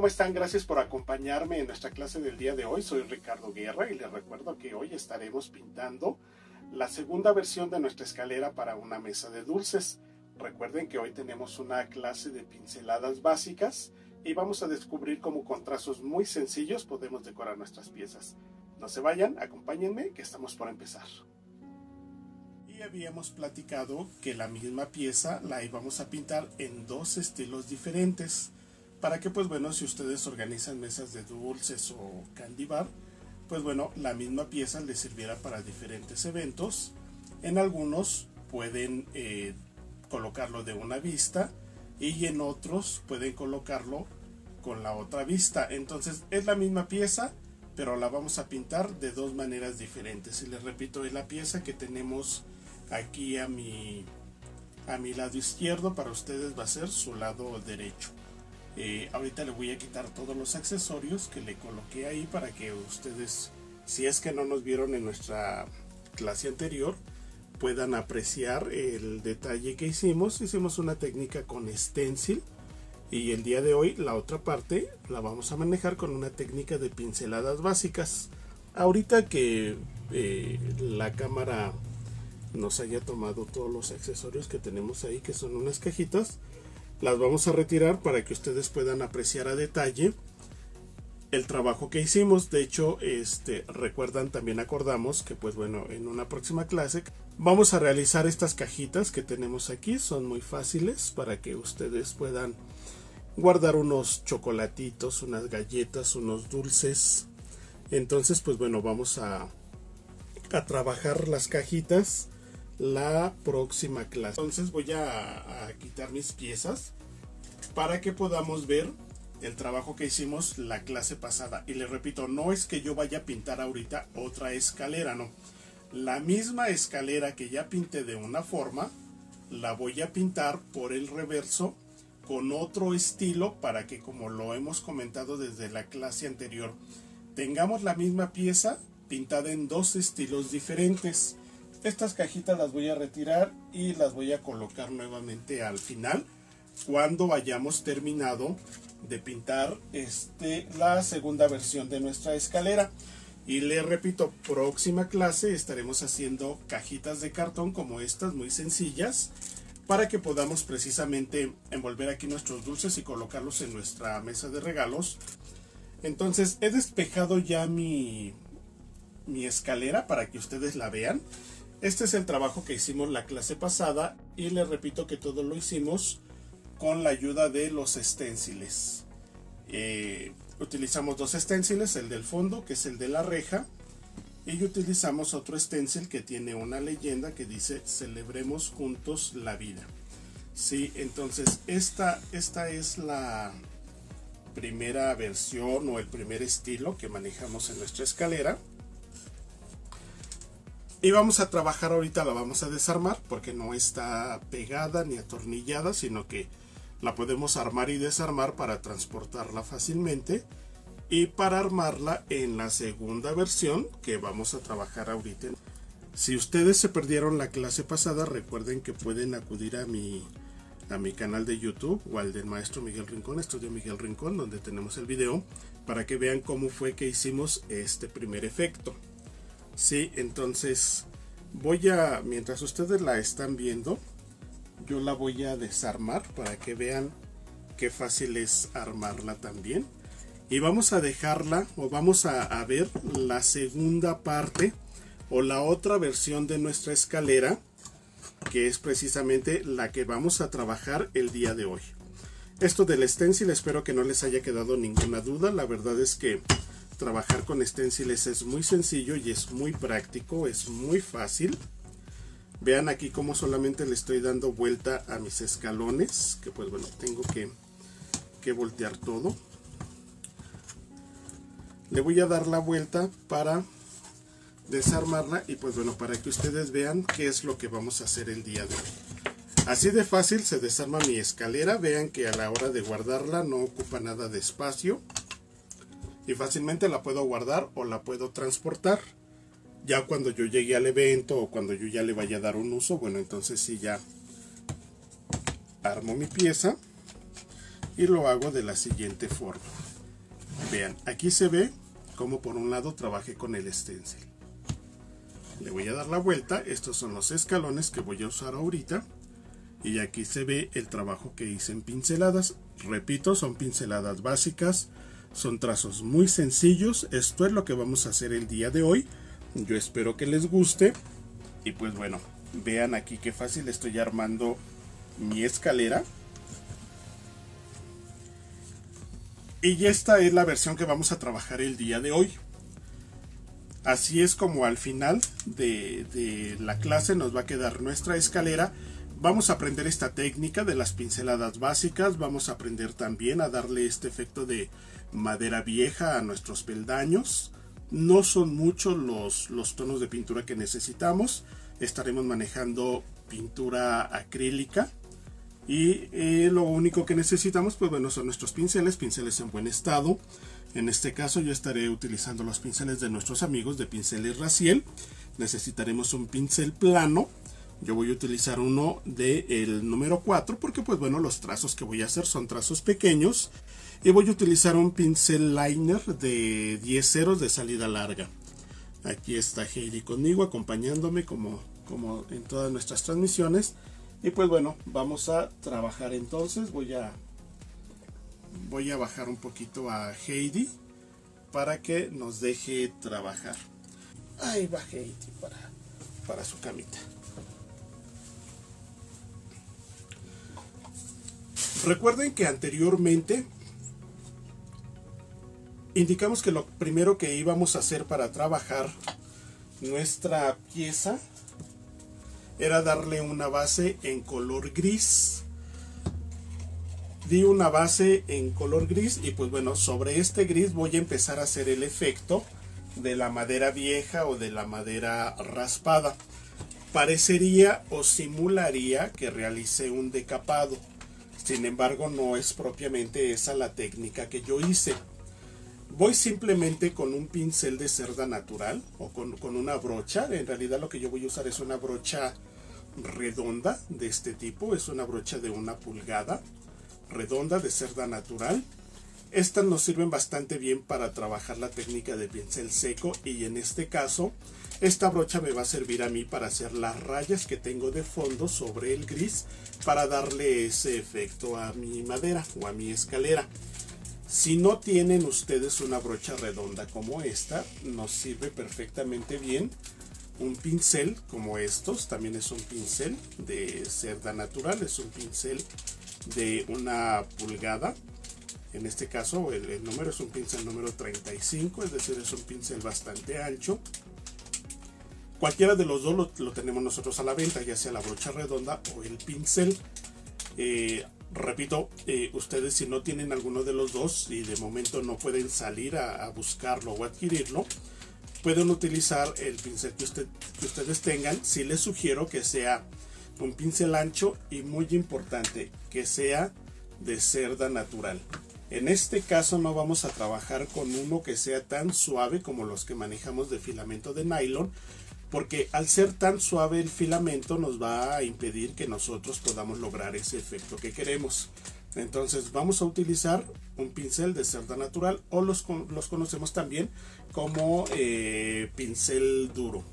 están? Gracias por acompañarme en nuestra clase del día de hoy. Soy Ricardo Guerra y les recuerdo que hoy estaremos pintando la segunda versión de nuestra escalera para una mesa de dulces. Recuerden que hoy tenemos una clase de pinceladas básicas y vamos a descubrir cómo con trazos muy sencillos podemos decorar nuestras piezas. No se vayan, acompáñenme que estamos por empezar. Y habíamos platicado que la misma pieza la íbamos a pintar en dos estilos diferentes. Para que, pues bueno, si ustedes organizan mesas de dulces o candy bar, pues bueno, la misma pieza les sirviera para diferentes eventos. En algunos pueden colocarlo de una vista y en otros pueden colocarlo con la otra vista. Entonces es la misma pieza, pero la vamos a pintar de dos maneras diferentes. Y les repito, es la pieza que tenemos aquí a mi lado izquierdo. Para ustedes va a ser su lado derecho. Ahorita le voy a quitar todos los accesorios que le coloqué ahí para que ustedes, si es que no nos vieron en nuestra clase anterior, puedan apreciar el detalle que hicimos. Hicimos una técnica con stencil y el día de hoy la otra parte la vamos a manejar con una técnica de pinceladas básicas. Ahorita que la cámara nos haya tomado todos los accesorios que tenemos ahí, que son unas cajitas, las vamos a retirar para que ustedes puedan apreciar a detalle el trabajo que hicimos. De hecho, recuerdan, también acordamos que pues bueno, en una próxima clase vamos a realizar estas cajitas que tenemos aquí. Son muy fáciles para que ustedes puedan guardar unos chocolatitos, unas galletas, unos dulces. Entonces pues bueno, vamos a trabajar las cajitas la próxima clase. Entonces voy a quitar mis piezas para que podamos ver el trabajo que hicimos la clase pasada. Y les repito, no es que yo vaya a pintar ahorita otra escalera, no. La misma escalera que ya pinté de una forma, la voy a pintar por el reverso con otro estilo para que, como lo hemos comentado desde la clase anterior, tengamos la misma pieza pintada en dos estilos diferentes. Estas cajitas las voy a retirar y las voy a colocar nuevamente al final, cuando hayamos terminado de pintar la segunda versión de nuestra escalera. Y les repito, próxima clase estaremos haciendo cajitas de cartón como estas, muy sencillas, para que podamos precisamente envolver aquí nuestros dulces y colocarlos en nuestra mesa de regalos. Entonces he despejado ya mi escalera para que ustedes la vean. Este es el trabajo que hicimos la clase pasada y les repito que todo lo hicimos con la ayuda de los esténciles. Utilizamos dos esténciles, el del fondo, que es el de la reja, y utilizamos otro esténcil que tiene una leyenda que dice "Celebremos juntos la vida". Sí, entonces esta es la primera versión o el primer estilo que manejamos en nuestra escalera. Y vamos a trabajar ahorita, la vamos a desarmar porque no está pegada ni atornillada, sino que la podemos armar y desarmar para transportarla fácilmente y para armarla en la segunda versión que vamos a trabajar ahorita. Si ustedes se perdieron la clase pasada, recuerden que pueden acudir a mi canal de YouTube o al del maestro Miguel Rincón, Estudio Miguel Rincón, donde tenemos el video, para que vean cómo fue que hicimos este primer efecto. Sí, entonces mientras ustedes la están viendo, yo la voy a desarmar para que vean qué fácil es armarla también. Y vamos a dejarla, o vamos a ver la segunda parte o la otra versión de nuestra escalera, que es precisamente la que vamos a trabajar el día de hoy. Esto del stencil, espero que no les haya quedado ninguna duda. La verdad es que trabajar con stenciles es muy sencillo y es muy práctico, es muy fácil. Vean aquí cómo solamente le estoy dando vuelta a mis escalones, que pues bueno, tengo que voltear todo. Le voy a dar la vuelta para desarmarla y pues bueno, para que ustedes vean qué es lo que vamos a hacer el día de hoy. Así de fácil se desarma mi escalera. Vean que a la hora de guardarla no ocupa nada de espacio. Y fácilmente la puedo guardar o la puedo transportar. Ya cuando yo llegue al evento o cuando yo ya le vaya a dar un uso, bueno, entonces sí ya armo mi pieza y lo hago de la siguiente forma. Vean, aquí se ve como por un lado trabajé con el stencil. Le voy a dar la vuelta. Estos son los escalones que voy a usar ahorita. Y aquí se ve el trabajo que hice en pinceladas. Repito, son pinceladas básicas. Son trazos muy sencillos. Esto es lo que vamos a hacer el día de hoy. Yo espero que les guste. Y pues bueno, vean aquí qué fácil estoy armando mi escalera. Y esta es la versión que vamos a trabajar el día de hoy. Así es como al final de la clase nos va a quedar nuestra escalera. Vamos a aprender esta técnica de las pinceladas básicas. Vamos a aprender también a darle este efecto de madera vieja a nuestros peldaños. No son muchos los tonos de pintura que necesitamos. Estaremos manejando pintura acrílica. Y lo único que necesitamos, pues bueno, son nuestros pinceles en buen estado. En este caso yo estaré utilizando los pinceles de nuestros amigos de Pinceles Raciel. Necesitaremos un pincel plano. Yo voy a utilizar uno del número 4 porque pues bueno, los trazos que voy a hacer son trazos pequeños. Y voy a utilizar un pincel liner de 10 ceros de salida larga. Aquí está Heidi conmigo acompañándome como en todas nuestras transmisiones. Y pues bueno, vamos a trabajar entonces. Voy a bajar un poquito a Heidi para que nos deje trabajar. Ahí va Heidi para su camita. Recuerden que anteriormente indicamos que lo primero que íbamos a hacer para trabajar nuestra pieza era darle una base en color gris. Di una base en color gris y pues bueno, sobre este gris voy a empezar a hacer el efecto de la madera vieja o de la madera raspada. Parecería o simularía que realicé un decapado. Sin embargo, no es propiamente esa la técnica que yo hice. Voy simplemente con un pincel de cerda natural o con una brocha. En realidad lo que yo voy a usar es una brocha redonda de este tipo. Es una brocha de 1 pulgada redonda de cerda natural. Estas nos sirven bastante bien para trabajar la técnica de pincel seco y en este caso esta brocha me va a servir a mí para hacer las rayas que tengo de fondo sobre el gris para darle ese efecto a mi madera o a mi escalera. Si no tienen ustedes una brocha redonda como esta, nos sirve perfectamente bien un pincel como estos. También es un pincel de cerda natural, es un pincel de 1 pulgada. En este caso el número es un pincel número 35, es decir, es un pincel bastante ancho. Cualquiera de los dos lo tenemos nosotros a la venta, ya sea la brocha redonda o el pincel. Repito, ustedes si no tienen alguno de los dos y de momento no pueden salir a buscarlo o adquirirlo, pueden utilizar el pincel que ustedes tengan. Sí les sugiero que sea un pincel ancho y muy importante, que sea de cerda natural. En este caso no vamos a trabajar con uno que sea tan suave como los que manejamos de filamento de nylon, porque al ser tan suave el filamento nos va a impedir que nosotros podamos lograr ese efecto que queremos. Entonces vamos a utilizar un pincel de cerda natural o los conocemos también como pincel duro.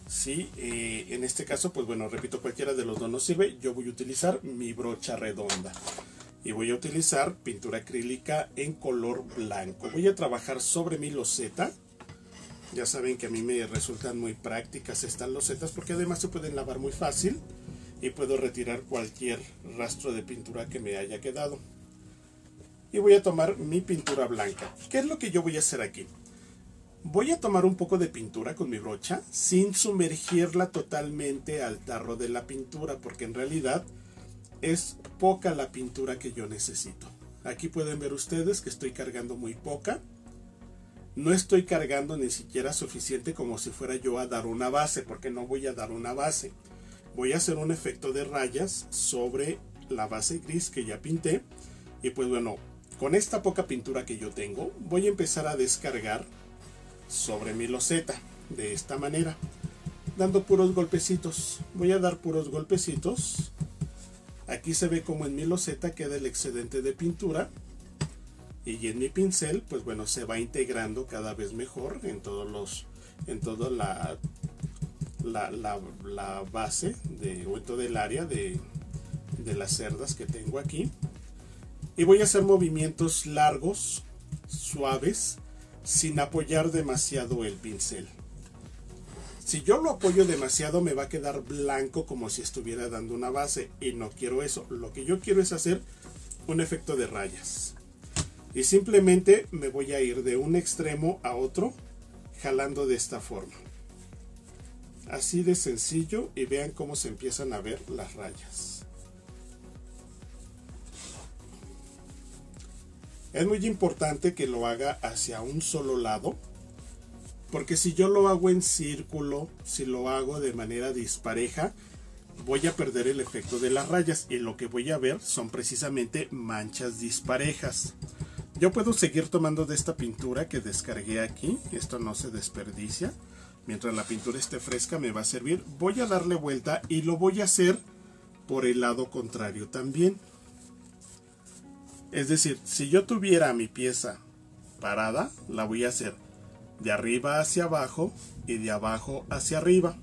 Sí, en este caso pues bueno, repito, cualquiera de los dos nos sirve. Yo voy a utilizar mi brocha redonda y voy a utilizar pintura acrílica en color blanco. Voy a trabajar sobre mi loseta. Ya saben que a mí me resultan muy prácticas estas losetas porque además se pueden lavar muy fácil y puedo retirar cualquier rastro de pintura que me haya quedado. Y voy a tomar mi pintura blanca. ¿Qué es lo que yo voy a hacer aquí? Voy a tomar un poco de pintura con mi brocha sin sumergirla totalmente al tarro de la pintura, porque en realidad es poca la pintura que yo necesito. Aquí pueden ver ustedes que estoy cargando muy poca. No estoy cargando ni siquiera suficiente como si fuera yo a dar una base, porque no voy a dar una base. Voy a hacer un efecto de rayas sobre la base gris que ya pinté. Y pues bueno, con esta poca pintura que yo tengo, voy a empezar a descargar sobre mi loseta de esta manera, dando puros golpecitos. Voy a dar puros golpecitos. Aquí se ve como en mi loseta queda el excedente de pintura. y en mi pincel pues bueno se va integrando cada vez mejor en toda la base o en todo el área de las cerdas que tengo aquí, y voy a hacer movimientos largos, suaves, sin apoyar demasiado el pincel. Si yo lo apoyo demasiado me va a quedar blanco como si estuviera dando una base, y no quiero eso. Lo que yo quiero es hacer un efecto de rayas, y simplemente me voy a ir de un extremo a otro jalando de esta forma, así de sencillo, y vean cómo se empiezan a ver las rayas. Es muy importante que lo haga hacia un solo lado, porque si yo lo hago en círculo, si lo hago de manera dispareja, voy a perder el efecto de las rayas, y lo que voy a ver son precisamente manchas disparejas. Yo puedo seguir tomando de esta pintura que descargué aquí, esto no se desperdicia. Mientras la pintura esté fresca me va a servir. Voy a darle vuelta y lo voy a hacer por el lado contrario también. Es decir, si yo tuviera mi pieza parada, la voy a hacer de arriba hacia abajo y de abajo hacia arriba.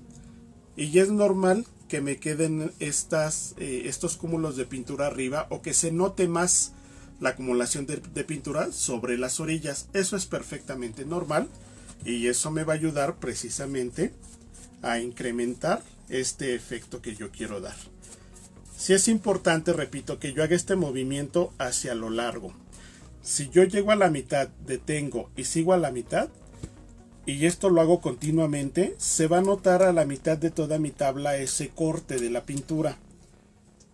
Y ya es normal que me queden estos cúmulos de pintura arriba, o que se note más la acumulación de pintura sobre las orillas. Eso es perfectamente normal, y eso me va a ayudar precisamente a incrementar este efecto que yo quiero dar. Si es importante, repito, que yo haga este movimiento hacia lo largo. Si yo llego a la mitad, detengo y sigo a la mitad, y esto lo hago continuamente, se va a notar a la mitad de toda mi tabla ese corte de la pintura.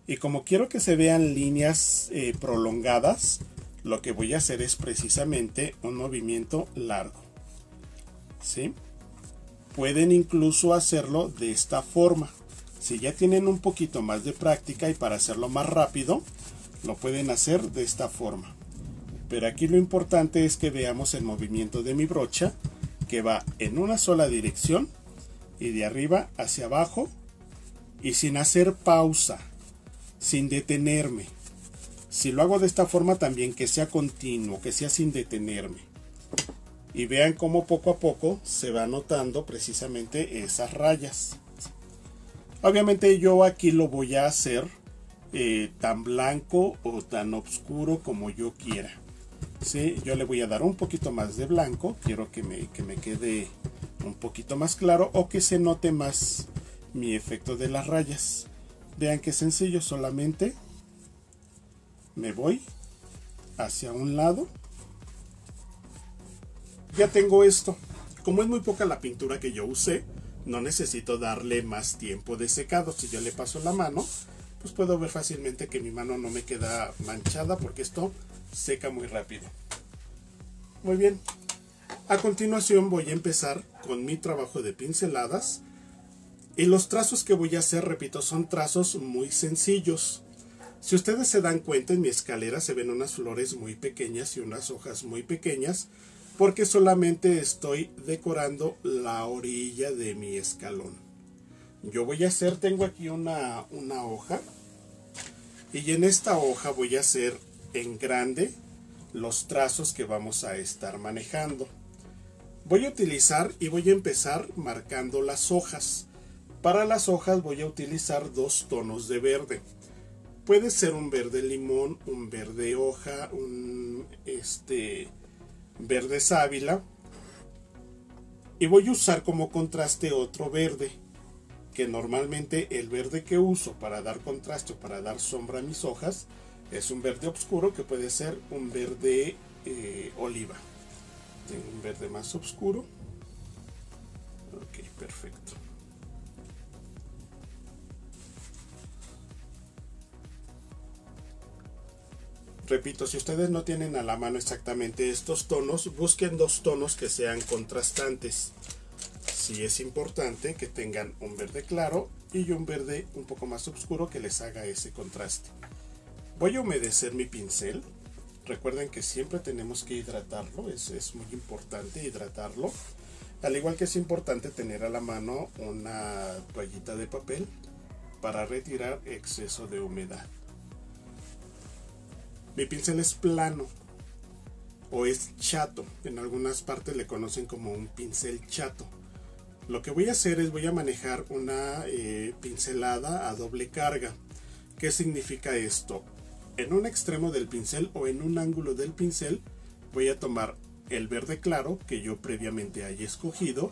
Y como quiero que se vean líneas prolongadas, lo que voy a hacer es precisamente un movimiento largo, ¿sí? Pueden incluso hacerlo de esta forma. Si ya tienen un poquito más de práctica y para hacerlo más rápido, lo pueden hacer de esta forma. Pero aquí lo importante es que veamos el movimiento de mi brocha, que va en una sola dirección y de arriba hacia abajo, y sin hacer pausa, sin detenerme. Si lo hago de esta forma también, que sea continuo, que sea sin detenerme. Y vean cómo poco a poco se va notando precisamente esas rayas. Obviamente yo aquí lo voy a hacer tan blanco o tan oscuro como yo quiera. ¿Sí? Yo le voy a dar un poquito más de blanco, quiero que me quede un poquito más claro, o que se note más mi efecto de las rayas. Vean qué sencillo, solamente me voy hacia un lado. Ya tengo esto. Como es muy poca la pintura que yo usé, no necesito darle más tiempo de secado. Si yo le paso la mano, pues puedo ver fácilmente que mi mano no me queda manchada, porque esto seca muy rápido. Muy bien. A continuación voy a empezar con mi trabajo de pinceladas. Y los trazos que voy a hacer, repito, son trazos muy sencillos. Si ustedes se dan cuenta, en mi escalera se ven unas flores muy pequeñas y unas hojas muy pequeñas, porque solamente estoy decorando la orilla de mi escalón. Yo voy a hacer, tengo aquí una hoja, y en esta hoja voy a hacer en grande los trazos que vamos a estar manejando. Voy a utilizar y voy a empezar marcando las hojas. Para las hojas voy a utilizar dos tonos de verde. Puede ser un verde limón, un verde hoja, un verde sábila. Y voy a usar como contraste otro verde, que normalmente el verde que uso para dar contraste o para dar sombra a mis hojas es un verde oscuro, que puede ser un verde oliva. Tengo un verde más oscuro. Ok, perfecto. Repito, si ustedes no tienen a la mano exactamente estos tonos, busquen dos tonos que sean contrastantes. Sí es importante que tengan un verde claro y un verde un poco más oscuro que les haga ese contraste. Voy a humedecer mi pincel. Recuerden que siempre tenemos que hidratarlo, es muy importante hidratarlo. Al igual que es importante tener a la mano una toallita de papel para retirar exceso de humedad. Mi pincel es plano. o es chato. En algunas partes le conocen como un pincel chato. Lo que voy a hacer es voy a manejar una pincelada a doble carga. ¿Qué significa esto? En un extremo del pincel o en un ángulo del pincel voy a tomar el verde claro que yo previamente haya escogido,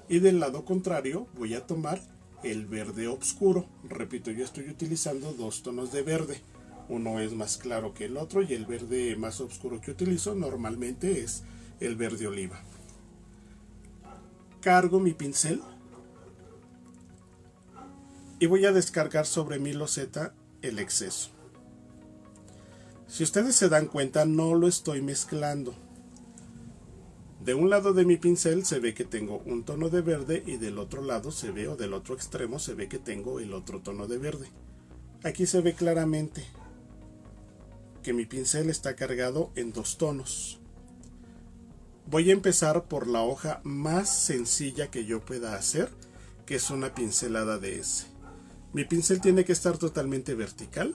y del lado contrario voy a tomar el verde oscuro. Repito, yo estoy utilizando dos tonos de verde. Uno es más claro que el otro y el verde más oscuro que utilizo normalmente es el verde oliva. Cargo mi pincel y voy a descargar sobre mi loseta el exceso. Si ustedes se dan cuenta, no lo estoy mezclando. De un lado de mi pincel se ve que tengo un tono de verde y del otro lado se ve, o del otro extremo se ve que tengo el otro tono de verde. Aquí se ve claramente que mi pincel está cargado en dos tonos. Voy a empezar por la hoja más sencilla que yo pueda hacer, que es una pincelada de ese. Mi pincel tiene que estar totalmente vertical.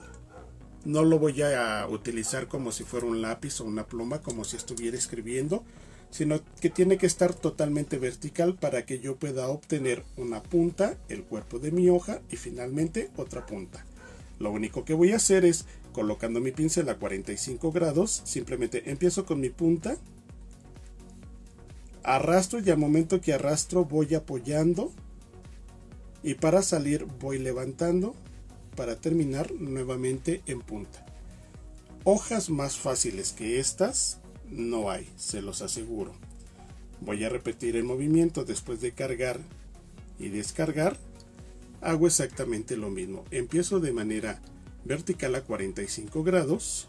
No lo voy a utilizar como si fuera un lápiz o una pluma, como si estuviera escribiendo, sino que tiene que estar totalmente vertical para que yo pueda obtener una punta, el cuerpo de mi hoja y finalmente otra punta. Lo único que voy a hacer es, colocando mi pincel a 45 grados, simplemente empiezo con mi punta, arrastro y al momento que arrastro voy apoyando y para salir voy levantando para terminar nuevamente en punta. Hojas más fáciles que estas no hay, se los aseguro. Voy a repetir el movimiento después de cargar y descargar. Hago exactamente lo mismo. Empiezo de manera vertical a 45 grados,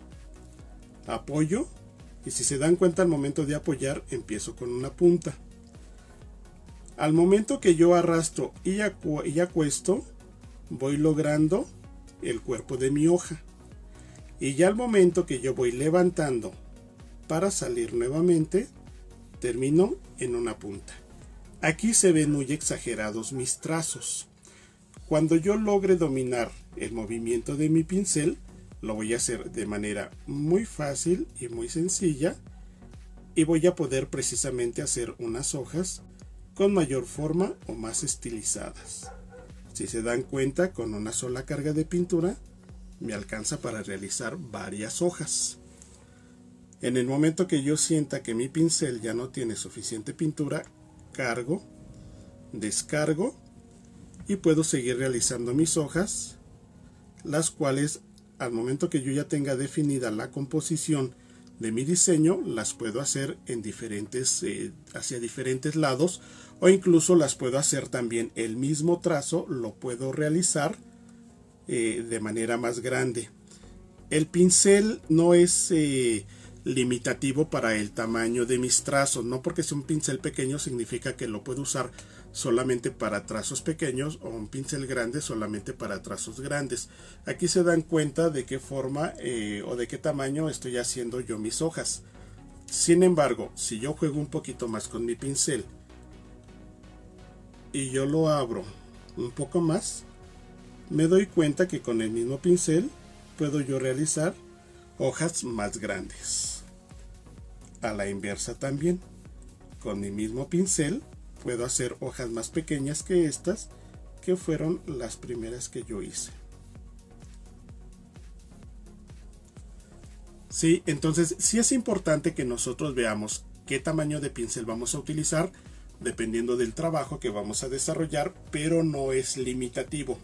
apoyo y si se dan cuenta al momento de apoyar empiezo con una punta. Al momento que yo arrastro y acuesto voy logrando el cuerpo de mi hoja y ya al momento que yo voy levantando para salir nuevamente termino en una punta. Aquí se ven muy exagerados mis trazos. Cuando yo logre dominar el movimiento de mi pincel, lo voy a hacer de manera muy fácil y muy sencilla y voy a poder precisamente hacer unas hojas con mayor forma o más estilizadas. Si se dan cuenta, con una sola carga de pintura me alcanza para realizar varias hojas. En el momento que yo sienta que mi pincel ya no tiene suficiente pintura, cargo, descargo y puedo seguir realizando mis hojas, las cuales al momento que yo ya tenga definida la composición de mi diseño, las puedo hacer en hacia diferentes lados o incluso las puedo hacer también el mismo trazo, lo puedo realizar de manera más grande. El pincel no es limitativo para el tamaño de mis trazos, no porque sea un pincel pequeño significa que lo puedo usar solamente para trazos pequeños o un pincel grande solamente para trazos grandes. Aquí se dan cuenta de qué forma o de qué tamaño estoy haciendo yo mis hojas. Sin embargo, si yo juego un poquito más con mi pincel y yo lo abro un poco más, me doy cuenta que con el mismo pincel puedo yo realizar hojas más grandes. A la inversa también, con mi mismo pincel puedo hacer hojas más pequeñas que estas, que fueron las primeras que yo hice. Sí, entonces sí es importante que nosotros veamos qué tamaño de pincel vamos a utilizar dependiendo del trabajo que vamos a desarrollar, pero no es limitativo.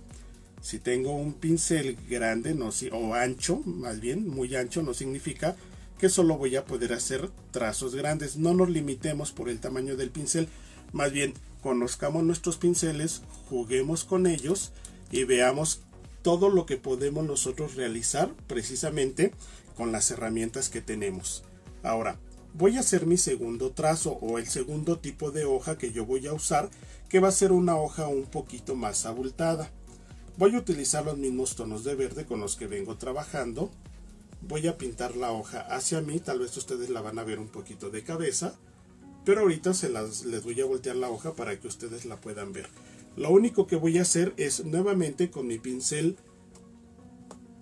Si tengo un pincel grande o ancho, más bien muy ancho, no significa que solo voy a poder hacer trazos grandes. No nos limitemos por el tamaño del pincel, más bien conozcamos nuestros pinceles, juguemos con ellos y veamos todo lo que podemos nosotros realizar precisamente con las herramientas que tenemos. Ahora voy a hacer mi segundo trazo o el segundo tipo de hoja que yo voy a usar, que va a ser una hoja un poquito más abultada. Voy a utilizar los mismos tonos de verde con los que vengo trabajando. Voy a pintar la hoja hacia mí, tal vez ustedes la van a ver un poquito de cabeza, pero ahorita les voy a voltear la hoja para que ustedes la puedan ver. Lo único que voy a hacer es nuevamente con mi pincel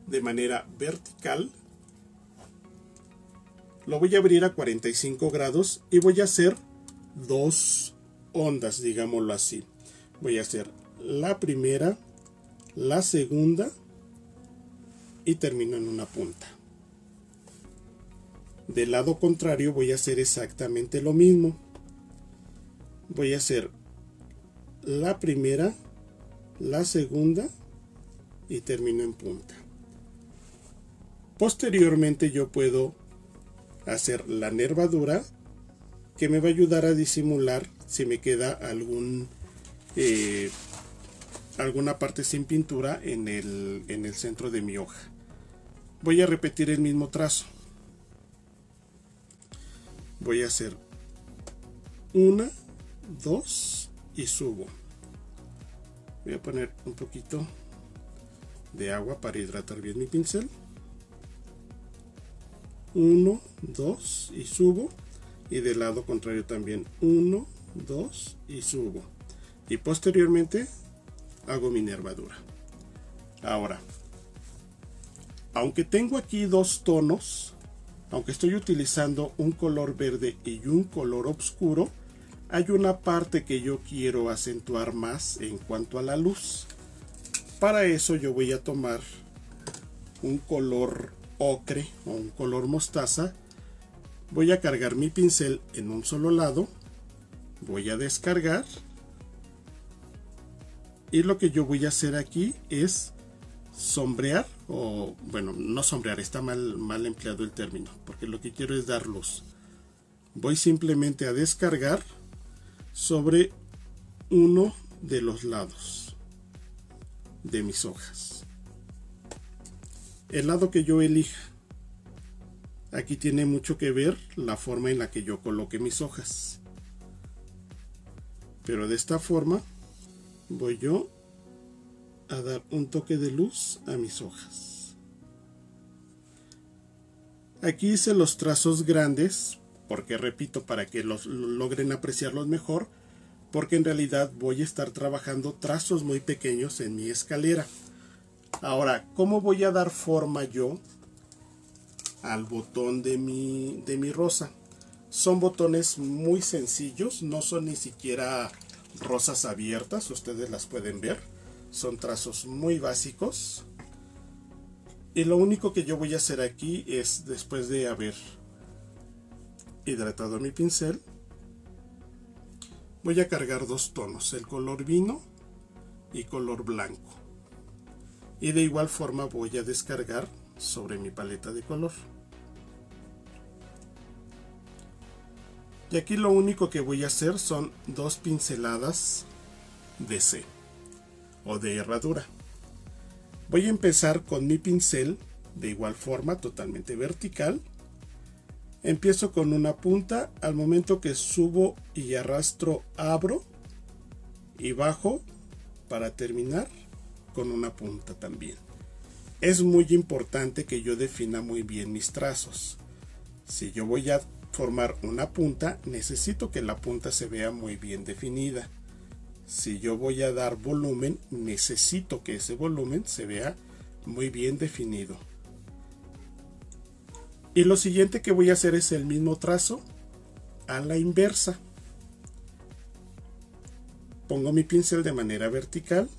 de manera vertical Lo voy a abrir a 45 grados y voy a hacer dos ondas, digámoslo así. Voy a hacer la primera, la segunda y termino en una punta. Del lado contrario voy a hacer exactamente lo mismo. Voy a hacer la primera, la segunda y termino en punta. Posteriormente yo puedo hacer la nervadura, que me va a ayudar a disimular si me queda alguna parte sin pintura en el centro de mi hoja. Voy a repetir el mismo trazo. Voy a hacer una, dos y subo. Voy a poner un poquito de agua para hidratar bien mi pincel. 1, 2 y subo. Y del lado contrario también 1, 2 y subo. Y posteriormente hago mi nervadura. Ahora, aunque tengo aquí dos tonos, aunque estoy utilizando un color verde y un color oscuro, hay una parte que yo quiero acentuar más en cuanto a la luz. Para eso yo voy a tomar un color ocre o un color mostaza. Voy a cargar mi pincel en un solo lado, voy a descargar y lo que yo voy a hacer aquí es sombrear, o bueno, no sombrear, está mal empleado el término, porque lo que quiero es dar luz. Voy simplemente a descargar sobre uno de los lados de mis hojas, el lado que yo elija. Aquí tiene mucho que ver la forma en la que yo coloque mis hojas, pero de esta forma voy yo a dar un toque de luz a mis hojas. Aquí hice los trazos grandes porque, repito, para que logren apreciarlos mejor, porque en realidad voy a estar trabajando trazos muy pequeños en mi escalera. Ahora, ¿cómo voy a dar forma yo al botón de mi rosa? Son botones muy sencillos, no son ni siquiera rosas abiertas, ustedes las pueden ver, son trazos muy básicos. Y lo único que yo voy a hacer aquí es, después de haber hidratado mi pincel, voy a cargar dos tonos, el color vino y color blanco, y de igual forma voy a descargar sobre mi paleta de color. Y aquí lo único que voy a hacer son dos pinceladas de C o de herradura. Voy a empezar con mi pincel de igual forma, totalmente vertical. Empiezo con una punta, al momento que subo y arrastro, abro y bajo para terminar con una punta también. Es muy importante que yo defina muy bien mis trazos. Si yo voy a formar una punta, necesito que la punta se vea muy bien definida. Si yo voy a dar volumen, necesito que ese volumen se vea muy bien definido. Y lo siguiente que voy a hacer es el mismo trazo a la inversa. Pongo mi pincel de manera vertical,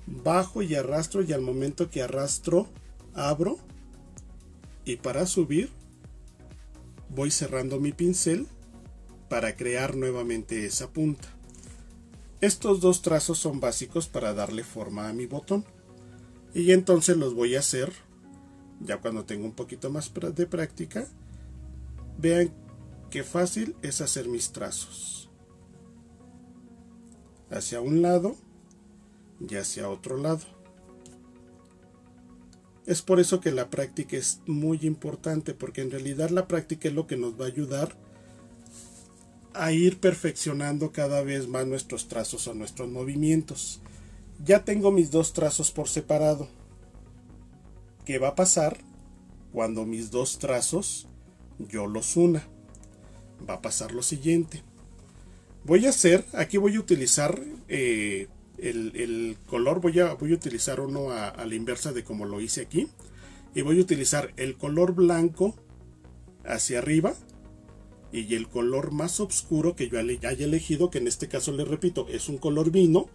bajo y arrastro, y al momento que arrastro, abro, y para subir voy cerrando mi pincel para crear nuevamente esa punta. Estos dos trazos son básicos para darle forma a mi botón, y entonces los voy a hacer ya cuando tengo un poquito más de práctica. Vean qué fácil es hacer mis trazos hacia un lado y hacia otro lado. Es por eso que la práctica es muy importante, porque en realidad la práctica es lo que nos va a ayudar a ir perfeccionando cada vez más nuestros trazos o nuestros movimientos. Ya tengo mis dos trazos por separado. ¿Qué va a pasar cuando mis dos trazos yo los una? Va a pasar lo siguiente. Aquí voy a utilizar el color, voy a utilizar uno a la inversa de como lo hice aquí, y voy a utilizar el color blanco hacia arriba y el color más oscuro que yo haya elegido, que en este caso les repito es un color vino,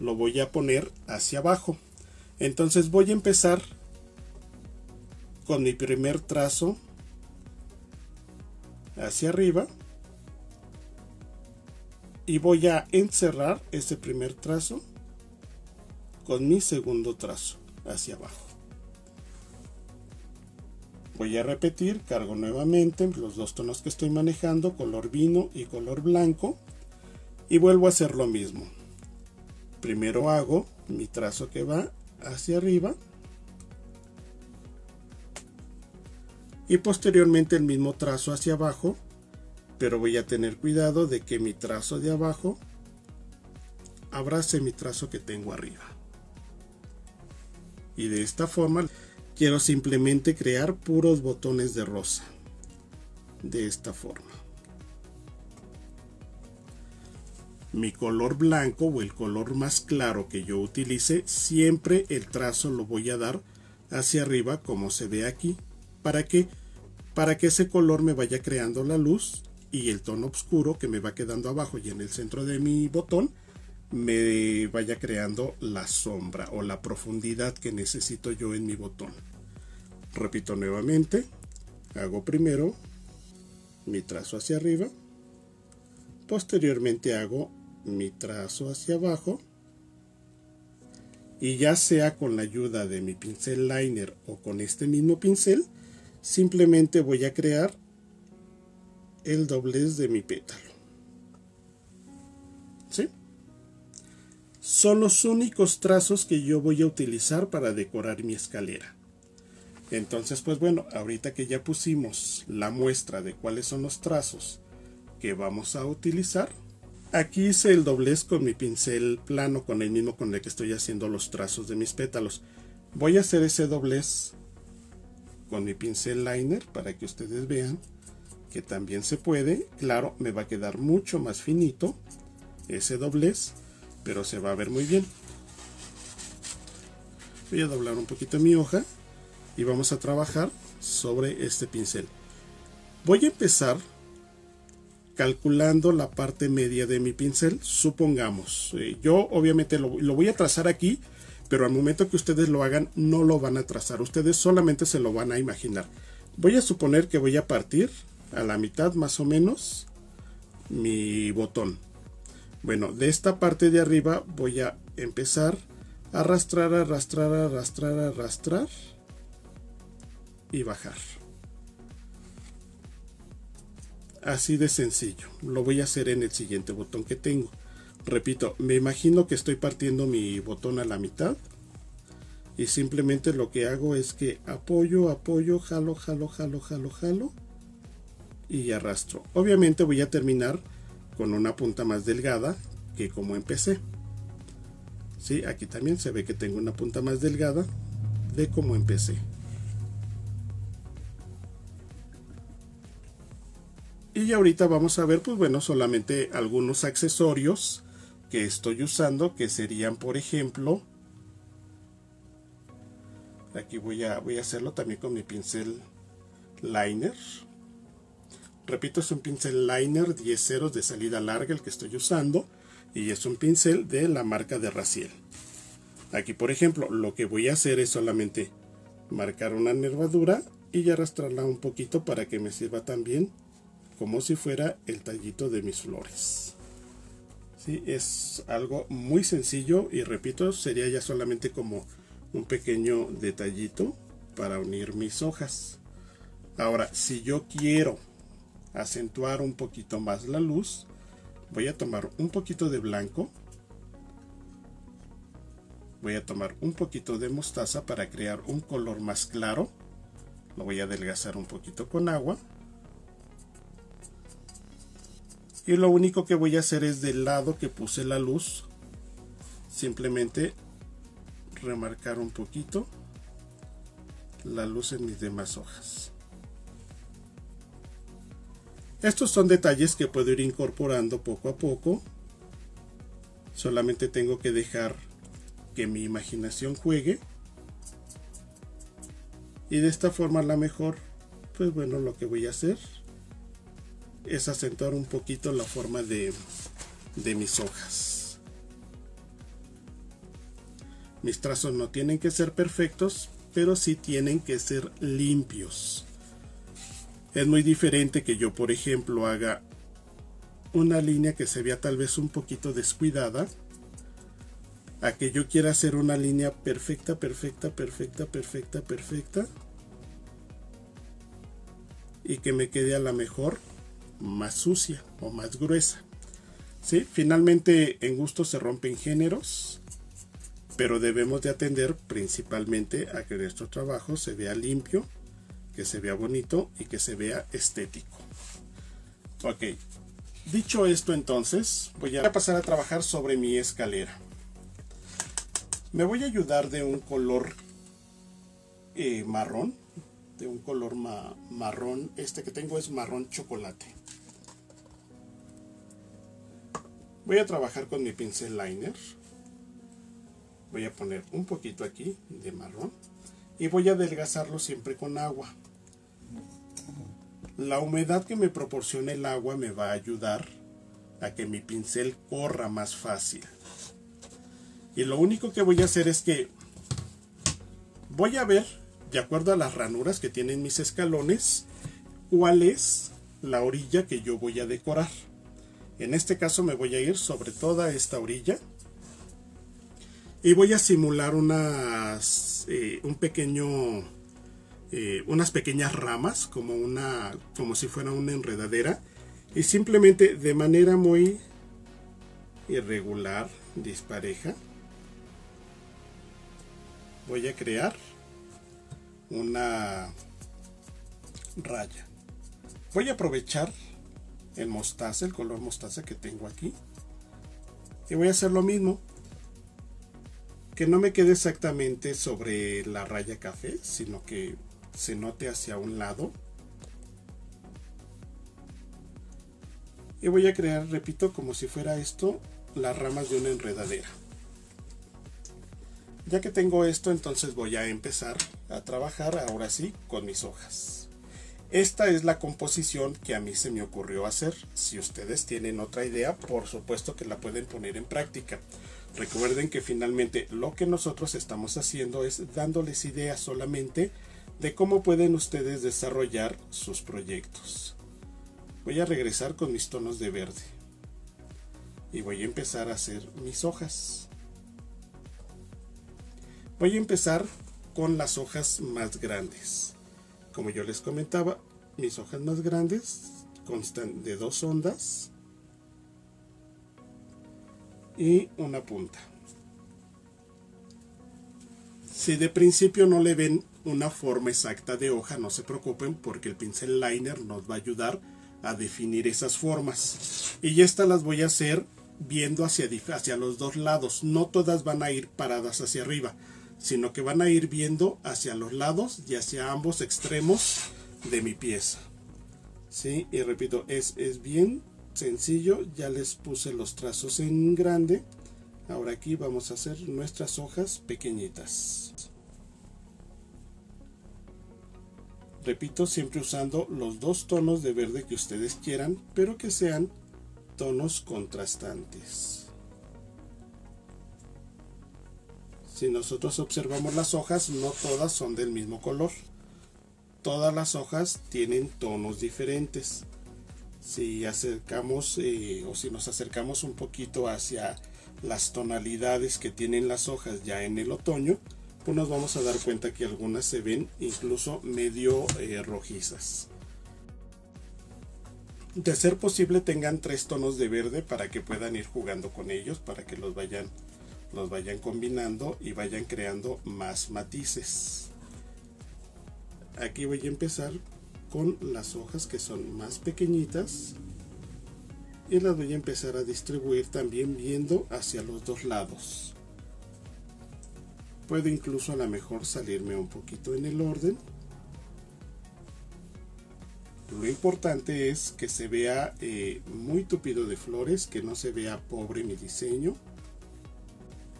lo voy a poner hacia abajo. Entonces voy a empezar con mi primer trazo hacia arriba y voy a encerrar ese primer trazo con mi segundo trazo hacia abajo. Voy a repetir, cargo nuevamente los dos tonos que estoy manejando, color vino y color blanco, y vuelvo a hacer lo mismo. Primero hago mi trazo que va hacia arriba y posteriormente el mismo trazo hacia abajo, pero voy a tener cuidado de que mi trazo de abajo abrace mi trazo que tengo arriba. Y de esta forma quiero simplemente crear puros botones de rosa. De esta forma. Mi color blanco o el color más claro que yo utilice, siempre el trazo lo voy a dar hacia arriba como se ve aquí. ¿Para qué? Para que ese color me vaya creando la luz y el tono oscuro que me va quedando abajo y en el centro de mi botón me vaya creando la sombra o la profundidad que necesito yo en mi botón. Repito nuevamente, hago primero mi trazo hacia arriba, posteriormente hago mi trazo hacia abajo y ya sea con la ayuda de mi pincel liner o con este mismo pincel, simplemente voy a crear el doblez de mi pétalo. ¿Sí? Son los únicos trazos que yo voy a utilizar para decorar mi escalera. Entonces, pues bueno, ahorita que ya pusimos la muestra de cuáles son los trazos que vamos a utilizar, aquí hice el doblez con mi pincel plano, con el mismo con el que estoy haciendo los trazos de mis pétalos. Voy a hacer ese doblez con mi pincel liner para que ustedes vean que también se puede. Claro, me va a quedar mucho más finito ese doblez, pero se va a ver muy bien. Voy a doblar un poquito mi hoja y vamos a trabajar sobre este pincel. Voy a empezar calculando la parte media de mi pincel. Supongamos, yo obviamente lo voy a trazar aquí, pero al momento que ustedes lo hagan no lo van a trazar, ustedes solamente se lo van a imaginar. Voy a suponer que voy a partir a la mitad más o menos mi botón. Bueno, de esta parte de arriba voy a empezar a arrastrar, arrastrar, arrastrar, arrastrar y bajar. Así de sencillo. Lo voy a hacer en el siguiente botón que tengo. Repito, me imagino que estoy partiendo mi botón a la mitad y simplemente lo que hago es que apoyo, apoyo, jalo, jalo, jalo, jalo, jalo y arrastro. Obviamente voy a terminar con una punta más delgada que como empecé. ¿Sí? Aquí también se ve que tengo una punta más delgada de como empecé. Y ahorita vamos a ver, pues bueno, solamente algunos accesorios que estoy usando, que serían, por ejemplo, aquí voy a hacerlo también con mi pincel liner. Repito, es un pincel liner 10 ceros de salida larga el que estoy usando y es un pincel de la marca de Raziel. Aquí, por ejemplo, lo que voy a hacer es solamente marcar una nervadura y arrastrarla un poquito para que me sirva también como si fuera el tallito de mis flores. ¿Sí? Es algo muy sencillo y repito, sería ya solamente como un pequeño detallito para unir mis hojas. Ahora, si yo quiero acentuar un poquito más la luz, voy a tomar un poquito de blanco, voy a tomar un poquito de mostaza para crear un color más claro, lo voy a adelgazar un poquito con agua. Y lo único que voy a hacer es del lado que puse la luz, simplemente remarcar un poquito la luz en mis demás hojas. Estos son detalles que puedo ir incorporando poco a poco. Solamente tengo que dejar que mi imaginación juegue. Y de esta forma a lo mejor pues bueno, lo que voy a hacer es acentuar un poquito la forma de mis hojas. Mis trazos no tienen que ser perfectos, pero sí tienen que ser limpios. Es muy diferente que yo, por ejemplo, haga una línea que se vea tal vez un poquito descuidada, a que yo quiera hacer una línea perfecta, y que me quede a la mejor más sucia o más gruesa. ¿Sí? Finalmente, en gusto se rompen géneros, pero debemos de atender principalmente a que nuestro trabajo se vea limpio, que se vea bonito y que se vea estético. Ok, dicho esto, entonces voy a pasar a trabajar sobre mi escalera. Me voy a ayudar de un color marrón, de un color marrón. Este que tengo es marrón chocolate. Voy a trabajar con mi pincel liner. Voy a poner un poquito aquí de marrón y voy a adelgazarlo siempre con agua. La humedad que me proporciona el agua me va a ayudar a que mi pincel corra más fácil. Y lo único que voy a hacer es que voy a ver, de acuerdo a las ranuras que tienen mis escalones, cuál es la orilla que yo voy a decorar. En este caso me voy a ir sobre toda esta orilla y voy a simular unas pequeñas ramas, como si fuera una enredadera, y simplemente de manera muy irregular, dispareja, voy a crear una raya. Voy a aprovechar el mostaza, el color mostaza que tengo aquí, y voy a hacer lo mismo, que no me quede exactamente sobre la raya café, sino que se note hacia un lado. Y voy a crear, repito, como si fuera esto, las ramas de una enredadera. Ya que tengo esto, entonces voy a empezar a trabajar ahora sí con mis hojas. Esta es la composición que a mí se me ocurrió hacer. Si ustedes tienen otra idea, por supuesto que la pueden poner en práctica. Recuerden que finalmente lo que nosotros estamos haciendo es dándoles ideas solamente de cómo pueden ustedes desarrollar sus proyectos. Voy a regresar con mis tonos de verde y voy a empezar a hacer mis hojas. Voy a empezar con las hojas más grandes. Como yo les comentaba, mis hojas más grandes constan de 2 ondas y una punta. Si de principio no le ven una forma exacta de hoja, no se preocupen, porque el pincel liner nos va a ayudar a definir esas formas. Y estas las voy a hacer viendo hacia los dos lados. No todas van a ir paradas hacia arriba, sino que van a ir viendo hacia los lados y hacia ambos extremos de mi pieza. ¿Sí? Y repito, es bien sencillo. Ya les puse los trazos en grande. Ahora aquí vamos a hacer nuestras hojas pequeñitas. Repito, siempre usando los 2 tonos de verde que ustedes quieran, pero que sean tonos contrastantes. Si nosotros observamos las hojas, no todas son del mismo color. Todas las hojas tienen tonos diferentes. Si acercamos o si nos acercamos un poquito hacia las tonalidades que tienen las hojas ya en el otoño, pues nos vamos a dar cuenta que algunas se ven incluso medio rojizas. De ser posible, tengan 3 tonos de verde para que puedan ir jugando con ellos, para que los vayan combinando y vayan creando más matices. Aquí voy a empezar con las hojas que son más pequeñitas y las voy a empezar a distribuir también viendo hacia los 2 lados. Puedo incluso a lo mejor salirme un poquito en el orden. Lo importante es que se vea muy tupido de flores, que no se vea pobre mi diseño.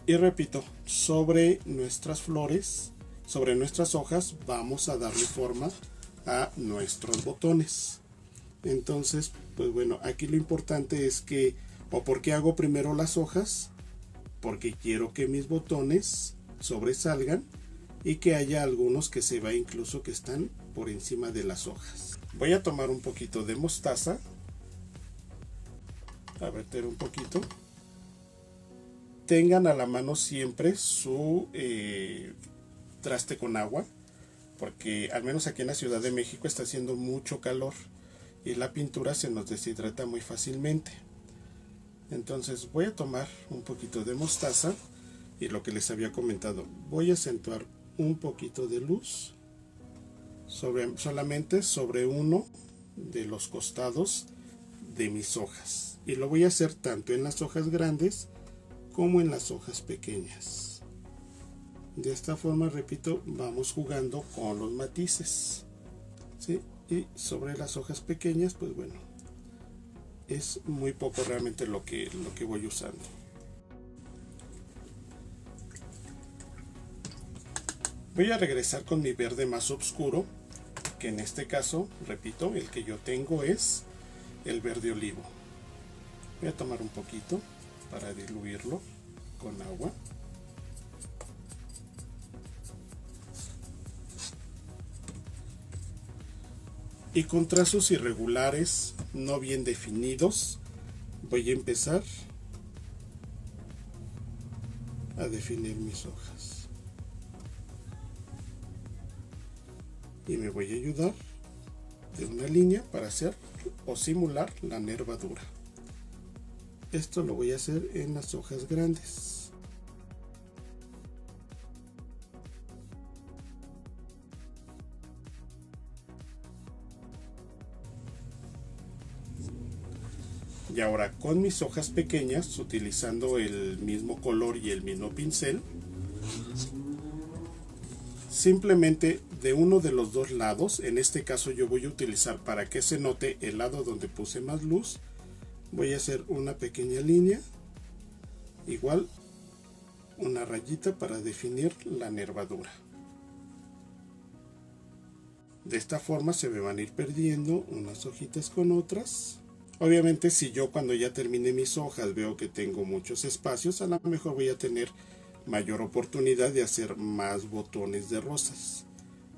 Y repito, sobre nuestras flores, sobre nuestras hojas, vamos a darle forma a nuestros botones. Entonces, pues bueno, aquí lo importante es que, o porque hago primero las hojas, porque quiero que mis botones sobresalgan y que haya algunos que se va incluso que están por encima de las hojas. Voy a tomar un poquito de mostaza, a verter un poquito. Tengan a la mano siempre su traste con agua, porque al menos aquí en la Ciudad de México está haciendo mucho calor y la pintura se nos deshidrata muy fácilmente. Entonces voy a tomar un poquito de mostaza y lo que les había comentado, voy a acentuar un poquito de luz solamente sobre uno de los costados de mis hojas, y lo voy a hacer tanto en las hojas grandes como en las hojas pequeñas. De esta forma, repito, vamos jugando con los matices, ¿sí? Y sobre las hojas pequeñas, pues bueno, es muy poco realmente lo que voy usando. Voy a regresar con mi verde más oscuro, que en este caso, repito, el que yo tengo es el verde olivo. Voy a tomar un poquito para diluirlo con agua. Y con trazos irregulares, no bien definidos, voy a empezar a definir mis hojas. Y me voy a ayudar de una línea para hacer o simular la nervadura. Esto lo voy a hacer en las hojas grandes. Y ahora con mis hojas pequeñas, utilizando el mismo color y el mismo pincel, simplemente de uno de los dos lados, en este caso yo voy a utilizar para que se note el lado donde puse más luz, voy a hacer una pequeña línea, igual una rayita para definir la nervadura. De esta forma se me van a ir perdiendo unas hojitas con otras. Obviamente si yo cuando ya termine mis hojas veo que tengo muchos espacios, a lo mejor voy a tener mayor oportunidad de hacer más botones de rosas.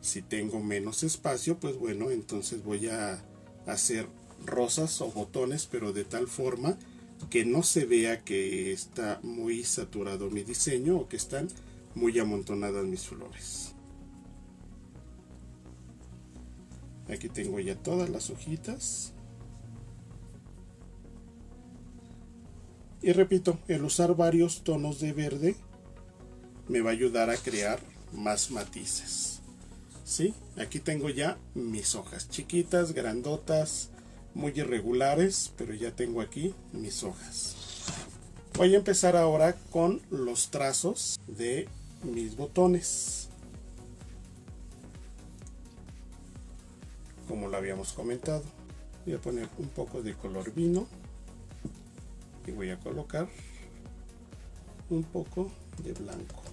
Si tengo menos espacio, pues bueno, entonces voy a hacer rosas o botones, pero de tal forma que no se vea que está muy saturado mi diseño o que están muy amontonadas mis flores. Aquí tengo ya todas las hojitas. Y repito, el usar varios tonos de verde me va a ayudar a crear más matices. ¿Sí? Aquí tengo ya mis hojas chiquitas, grandotas, muy irregulares, pero ya tengo aquí mis hojas. Voy a empezar ahora con los trazos de mis botones. Como lo habíamos comentado, voy a poner un poco de color vino y voy a colocar un poco de blanco.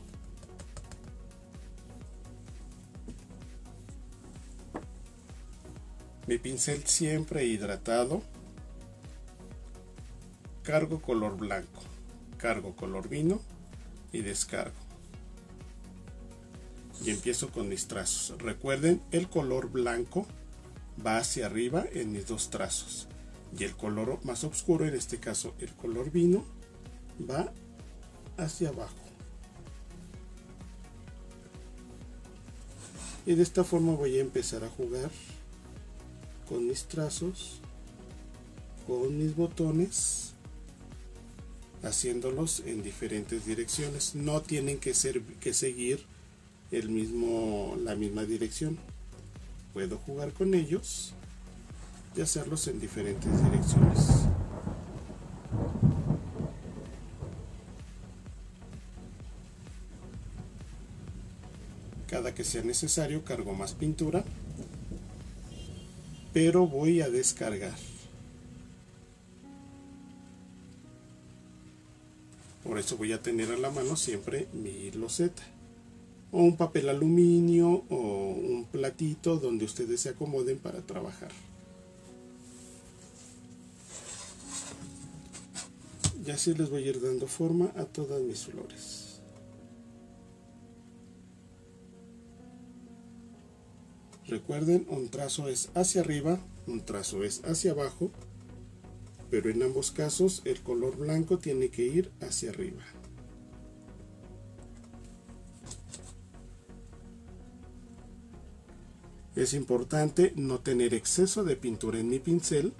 Mi pincel siempre hidratado. Cargo color blanco, cargo color vino y descargo. Y empiezo con mis trazos. Recuerden, el color blanco va hacia arriba en mis dos trazos. Y el color más oscuro, en este caso el color vino, va hacia abajo. Y de esta forma voy a empezar a jugar con mis trazos, con mis botones, haciéndolos en diferentes direcciones. No tienen que seguir la misma dirección. Puedo jugar con ellos y hacerlos en diferentes direcciones. Cada que sea necesario cargo más pintura, pero voy a descargar. Por eso voy a tener a la mano siempre mi loseta. o un papel aluminio o un platito donde ustedes se acomoden para trabajar. Y así les voy a ir dando forma a todas mis flores. Recuerden, un trazo es hacia arriba, un trazo es hacia abajo, pero en ambos casos el color blanco tiene que ir hacia arriba. Es importante no tener exceso de pintura en mi pincel,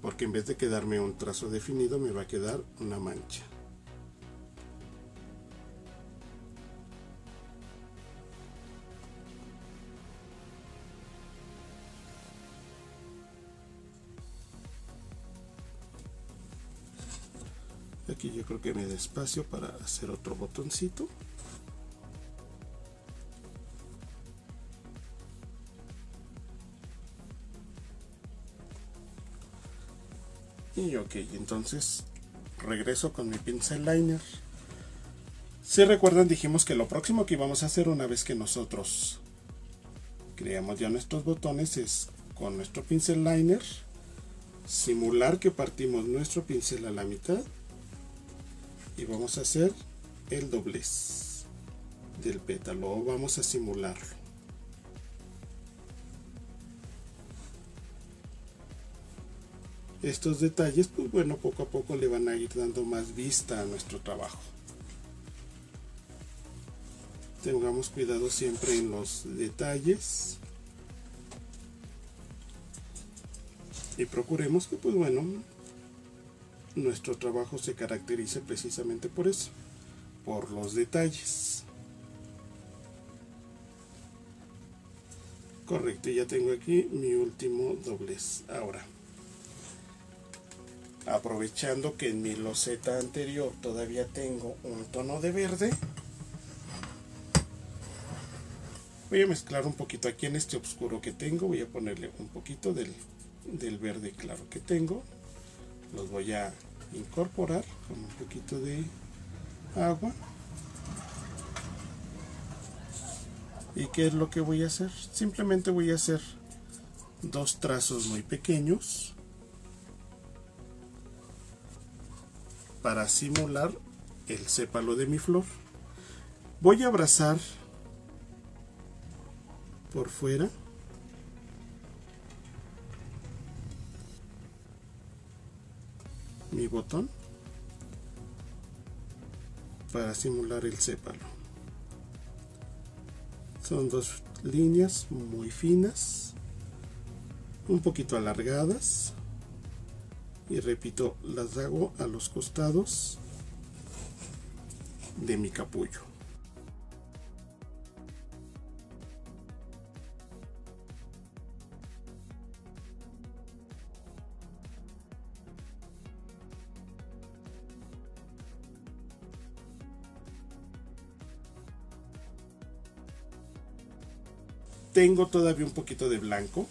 porque en vez de quedarme un trazo definido me va a quedar una mancha. Aquí yo creo que me da espacio para hacer otro botoncito. Y ok, entonces regreso con mi pincel liner. Si recuerdan, dijimos que lo próximo que íbamos a hacer una vez que nosotros creamos ya nuestros botones es con nuestro pincel liner simular que partimos nuestro pincel a la mitad y vamos a hacer el doblez del pétalo, o vamos a simularlo. Estos detalles, pues bueno, poco a poco le van a ir dando más vista a nuestro trabajo. Tengamos cuidado siempre en los detalles y procuremos que, pues bueno, nuestro trabajo se caracterice precisamente por eso, por los detalles. Correcto, ya tengo aquí mi último doblez. Ahora, aprovechando que en mi loseta anterior todavía tengo un tono de verde, voy a mezclar un poquito aquí en este oscuro que tengo. Voy a ponerle un poquito del verde claro que tengo. Los voy a incorporar con un poquito de agua. ¿Y qué es lo que voy a hacer? Simplemente voy a hacer dos trazos muy pequeños para simular el sépalo de mi flor. Voy a abrazar por fuera mi botón para simular el sépalo. Son dos líneas muy finas, un poquito alargadas, y repito, las hago a los costados de mi capullo. Tengo todavía un poquito de blanco,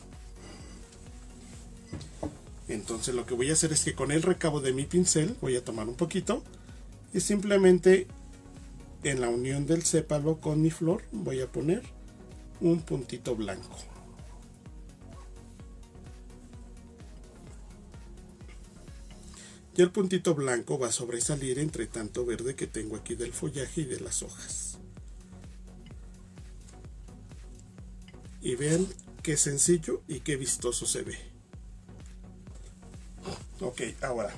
entonces lo que voy a hacer es que con el recabo de mi pincel voy a tomar un poquito y simplemente en la unión del sépalo con mi flor voy a poner un puntito blanco. Y el puntito blanco va a sobresalir entre tanto verde que tengo aquí del follaje y de las hojas. Y vean qué sencillo y qué vistoso se ve. Ok, ahora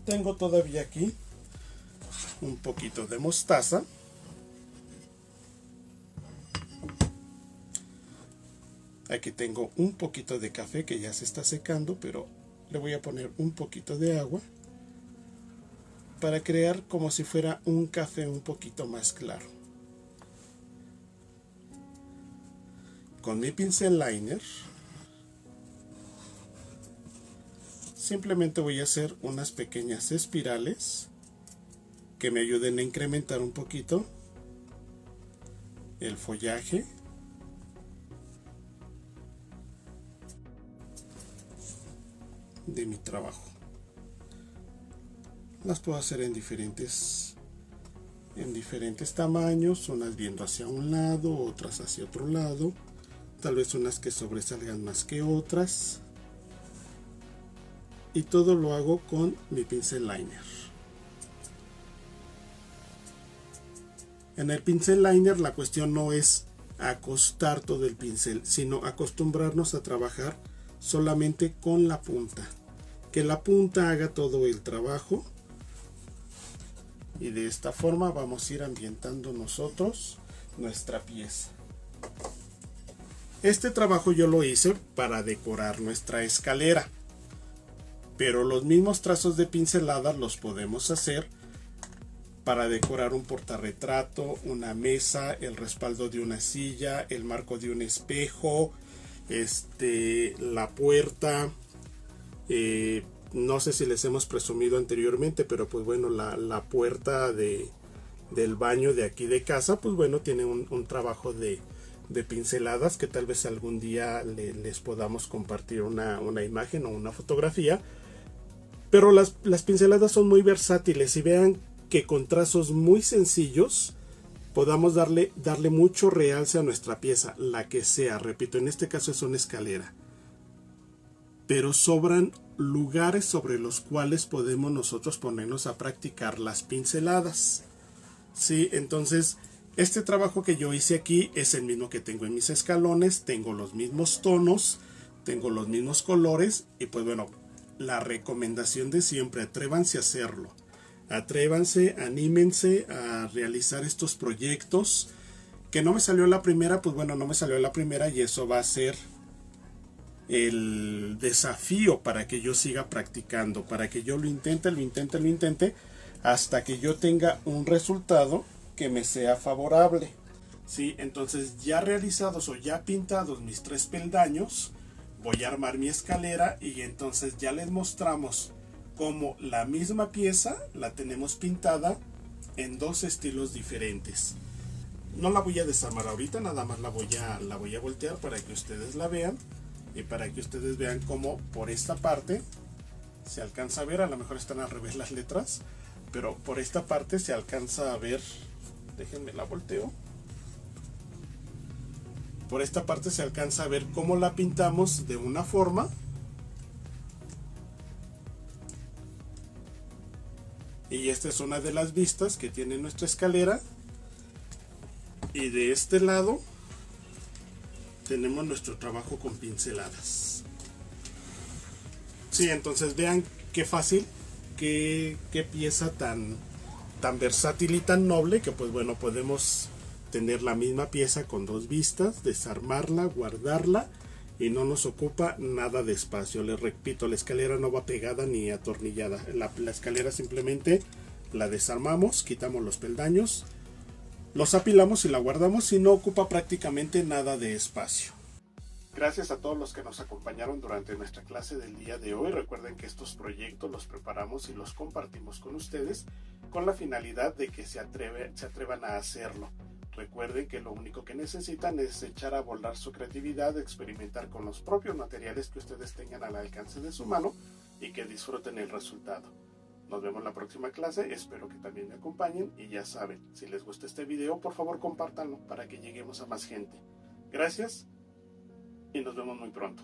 tengo todavía aquí un poquito de mostaza. Aquí tengo un poquito de café que ya se está secando, pero le voy a poner un poquito de agua para crear como si fuera un café un poquito más claro. Con mi pincel liner simplemente voy a hacer unas pequeñas espirales que me ayuden a incrementar un poquito el follaje de mi trabajo. Las puedo hacer en diferentes en diferentes tamaños, unas viendo hacia un lado, otras hacia otro lado, tal vez unas que sobresalgan más que otras, y todo lo hago con mi pincel liner. En el pincel liner la cuestión no es acostar todo el pincel, sino acostumbrarnos a trabajar solamente con la punta, que la punta haga todo el trabajo, y de esta forma vamos a ir ambientando nosotros nuestra pieza. Este trabajo yo lo hice para decorar nuestra escalera, pero los mismos trazos de pinceladas los podemos hacer para decorar un portarretrato, una mesa, el respaldo de una silla, el marco de un espejo, la puerta. No sé si les hemos presumido anteriormente, pero pues bueno, la puerta del baño de aquí de casa, pues bueno, tiene un trabajo de pinceladas que tal vez algún día les podamos compartir una imagen o una fotografía. Pero las pinceladas son muy versátiles, y vean que con trazos muy sencillos podamos darle mucho realce a nuestra pieza, la que sea. Repito, en este caso es una escalera, pero sobran lugares sobre los cuales podemos nosotros ponernos a practicar las pinceladas. Sí, entonces este trabajo que yo hice aquí es el mismo que tengo en mis escalones, tengo los mismos tonos, tengo los mismos colores, y pues bueno, la recomendación de siempre: atrévanse a hacerlo. Atrévanse, anímense a realizar estos proyectos. Que no me salió la primera, pues bueno, no me salió la primera, y eso va a ser el desafío para que yo siga practicando, para que yo lo intente hasta que yo tenga un resultado que me sea favorable. ¿Sí? Entonces, ya realizados o ya pintados mis 3 peldaños, voy a armar mi escalera, y entonces ya les mostramos como la misma pieza la tenemos pintada en 2 estilos diferentes. No la voy a desarmar ahorita, nada más la voy a voltear para que ustedes la vean, y para que ustedes vean cómo por esta parte se alcanza a ver. A lo mejor están al revés las letras, pero por esta parte se alcanza a ver. Déjenme la volteo. Por esta parte se alcanza a ver cómo la pintamos de una forma, y esta es una de las vistas que tiene nuestra escalera. Y de este lado tenemos nuestro trabajo con pinceladas. Sí, entonces vean qué fácil, qué pieza tan versátil y tan noble, que pues bueno, podemos tener la misma pieza con 2 vistas, desarmarla, guardarla, y no nos ocupa nada de espacio. Les repito, la escalera no va pegada ni atornillada. La escalera simplemente la desarmamos, quitamos los peldaños, los apilamos y la guardamos, y no ocupa prácticamente nada de espacio. Gracias a todos los que nos acompañaron durante nuestra clase del día de hoy. Recuerden que estos proyectos los preparamos y los compartimos con ustedes con la finalidad de que se atrevan a hacerlo. Recuerden que lo único que necesitan es echar a volar su creatividad, experimentar con los propios materiales que ustedes tengan al alcance de su mano, y que disfruten el resultado. Nos vemos en la próxima clase, espero que también me acompañen, y ya saben, si les gusta este video, por favor compártanlo para que lleguemos a más gente. Gracias y nos vemos muy pronto.